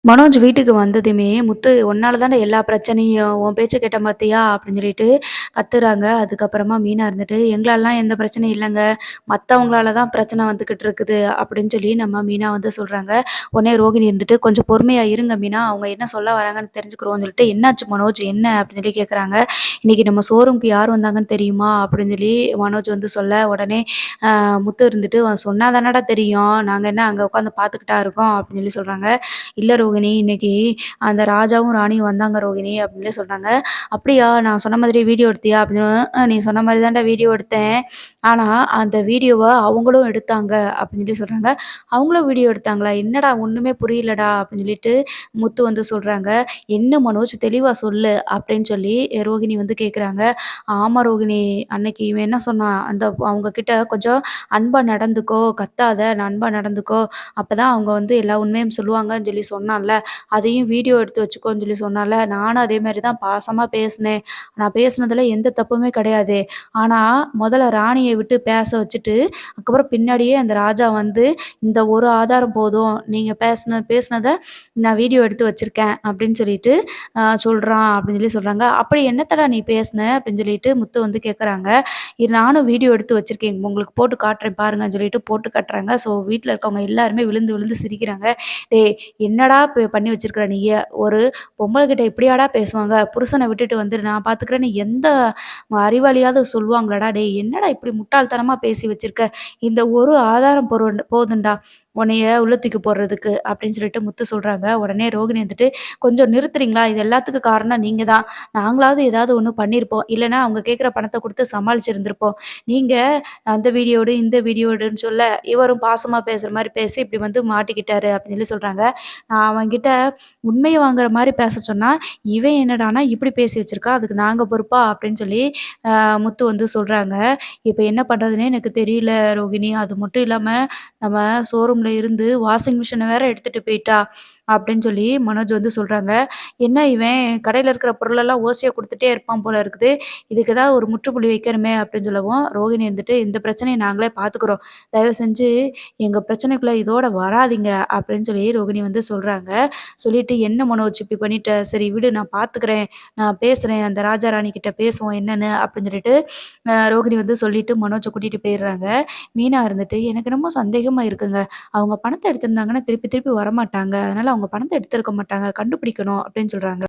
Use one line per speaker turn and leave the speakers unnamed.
மனோஜ் வீட்டுக்கு வந்ததுமே, "முத்து உன்னால தான்டா எல்லா பிரச்சனையும். உன் பேச்ச கேட்டேன் பாத்தியா?" அப்படின்னு சொல்லிட்டு கத்துறாங்க. அதுக்கப்புறமா மீனா இருந்துட்டு, "எங்களாலலாம் எந்த பிரச்சனையும் இல்லங்க. மத்தவங்களால தான் பிரச்சனை வந்துகிட்டு இருக்குது." அப்படின்னு சொல்லி நம்ம மீனா வந்து சொல்றாங்க. உடனே ரோகிணி இருந்துட்டு, "கொஞ்சம் பொறுமையா இருங்க மீனா. அவங்க என்ன சொல்ல வராங்கன்னு தெரிஞ்சுக்கிறோம்னு" சொல்லிட்டு, "என்னாச்சு மனோஜ்? என்ன?" அப்படின்னு சொல்லி கேட்குறாங்க. "இன்னைக்கு நம்ம ஷோரூம்க்கு யார் வந்தாங்கன்னு தெரியுமா?" அப்படின்னு சொல்லி மனோஜ் வந்து சொல்ல, உடனே முத்து இருந்துட்டு, "சொன்னா தானடா தெரியும். நாங்க என்ன அங்க உட்காந்து பார்த்துக்கிட்டா இருக்கோம்?" அப்படின்னு சொல்லி சொல்றாங்க. "இல்ல ரோகிணி, இன்னைக்கு அந்த ராஜாவும், ராணியும் வந்தாங்க ரோகிணி" அப்படின்னு சொல்றாங்க. "அப்படியா? நான் சொன்ன மாதிரி வீடியோ எடுத்தியா?" அப்படின்னு, நீ சொன்ன மாரி தான்டா வீடியோ எடுத்தேன். ஆனா, அந்த வீடியோவ அவங்களும் எடுத்தாங்க" அப்படின்னு சொல்லி சொல்றாங்க. "அவங்களும் வீடியோ எடுத்தாங்களா? என்னடா ஒண்ணுமே புரியலடா" அப்படின்னு சொல்லிட்டு முத்து வந்து சொல்றாங்க. "என்ன மனோஜ் தெளிவா சொல்லு" அப்படின்னு சொல்லி ரோகிணி வந்து கேட்குறாங்க. "ஆமா ரோகிணி, அன்னைக்கு இவன் என்ன சொன்னான், அந்த அவங்க கிட்ட கொஞ்சம் அன்பா நடந்துக்கோ, கத்தாத, அன்பா நடந்துக்கோ. அப்பதான் அவங்க வந்து எல்லா உண்மையும் சொல்லுவாங்கன்னு சொல்லி சொன்னான்ல. அதையும் வீடியோ எடுத்து வச்சுக்கோன்னு சொல்லி சொன்னான்ல. நானும் அதே மாரி தான் பாசமா பேசினேன். நான் பேசினதுல எந்த தப்புமே கிடையாது. ஆனா, முதல்ல ராணிய விட்டு பேச வச்சுட்டு, அதுக்கப்புறம் பின்னாடியே அந்த ராஜா வந்து, இந்த ஒரு ஆதாரம் போதும். நீங்க பேசினத நான் வீடியோ எடுத்து வச்சிருக்கேன்." அப்படின்னு சொல்லிட்டு சொல்றான் அப்படின்னு சொல்லி சொல்றாங்க. "அப்படி என்னத்தடா நீ பேசின?" அப்படின்னு சொல்லிட்டு முத்து வந்து கேட்குறாங்க. "இது நானும் வீடியோ எடுத்து வச்சிருக்கேன். உங்களுக்கு போட்டு காட்டுறேன் பாருங்கன்னு" சொல்லிட்டு போட்டு காட்டுறாங்க. ஸோ வீட்ல இருக்கவங்க எல்லாருமே விழுந்து விழுந்து சிரிக்கிறாங்க. "டேய், என்னடா பண்ணி வச்சிருக்கிற நீயி? ஒரு பொம்பள கிட்ட இப்படியாடா பேசுவாங்க? புருஷன விட்டுட்டு வந்து நான் பார்த்துக்கிறேன்னு எந்த அறிவாளியாவது சொல்லுவாங்களாடா? டேய், என்னடா இப்படி முட்டாள்தனமா பேசி வச்சிருக்க? இந்த ஒரு ஆதாரம் போதும்டா உன்னைய உள்ள தூக்கி போடுறதுக்கு" அப்படின்னு சொல்லிட்டு முத்து சொல்றாங்க. உடனே ரோகிணி வந்துட்டு, "கொஞ்சம் நிறுத்துறீங்களா? இது எல்லாத்துக்கும் காரணம் நீங்க தான். நாங்களாவது ஏதாவது ஒண்ணு பண்ணியிருப்போம். இல்லன்னா அவங்க கேட்குற பணத்த குடுத்து சமாளிச்சிருந்திருப்போம். நீங்க அந்த வீடியோ எடு, இந்த வீடியோ எடுன்னு சொல்ல, இவரும் பாசமா பேசுற மாரி பேசி இப்படி வந்து மாட்டிக்கிட்டாரு" அப்படின்னு சொல்லி சொல்றாங்க. நான் அவன்கிட்ட உண்மைய வாங்குற மாரி பேச சொன்னா, இவன் என்னடான்னா இப்படி பேசி வச்சிருக்கான். அதுக்கு நாங்க பொறுப்பா? அப்படின்னு சொல்லி முத்து வந்து சொல்றாங்க. "இப்ப என்ன பண்றதுன்னே எனக்கு தெரியல ரோகிணி. அது மட்டும் இல்லாம நம்ம ஷோரூம்ல இருந்து வாஷிங் மிஷின வேற எடுத்துட்டு போயிட்டா" அப்படின்னு சொல்லி மனோஜ் வந்து சொல்றாங்க. "என்ன இவன் கடையில இருக்கிற பொருளெல்லாம் ஓசியா குடுத்துட்டே இருப்பான் போல இருக்குது. இதுக்கு ஏதாவது ஒரு முற்றுப்புள்ளி வைக்கணுமே" அப்படின்னு சொல்லவும், ரோகிணி இருந்துட்டு, "இந்த பிரச்சனைய நாங்களே பார்த்துக்குறோம். தயவு செஞ்சு எங்க பிரச்சனைக்குள்ள இதோட வராதீங்க" அப்படின்னு சொல்லி ரோகிணி வந்து சொல்றாங்க. சொல்லிட்டு, "என்ன மனோஜ் இப்படி பண்ணிட்ட? சரி விடு, நான் பார்த்துக்கிறேன். நான் பேசுறேன். அந்த ராஜா ராணி கிட்ட பேசுவோம் என்னன்னு" அப்படின்னு சொல்லிட்டு ரோகிணி வந்து சொல்லிட்டு மனோஜ கூட்டிட்டு போயிடுறாங்க. மீனா இருந்துட்டு, "எனக்கு என்னமோ சந்தேகமா இருக்குங்க. அவங்க பணத்த எடுத்திருந்தாங்கன்னா திருப்பி திருப்பி வரமாட்டாங்க. அதனால அவங்க பணத்த எடுத்திருக்க மாட்டாங்க. கண்டுபிடிக்கணும்" அப்படின்னு சொல்றாங்க.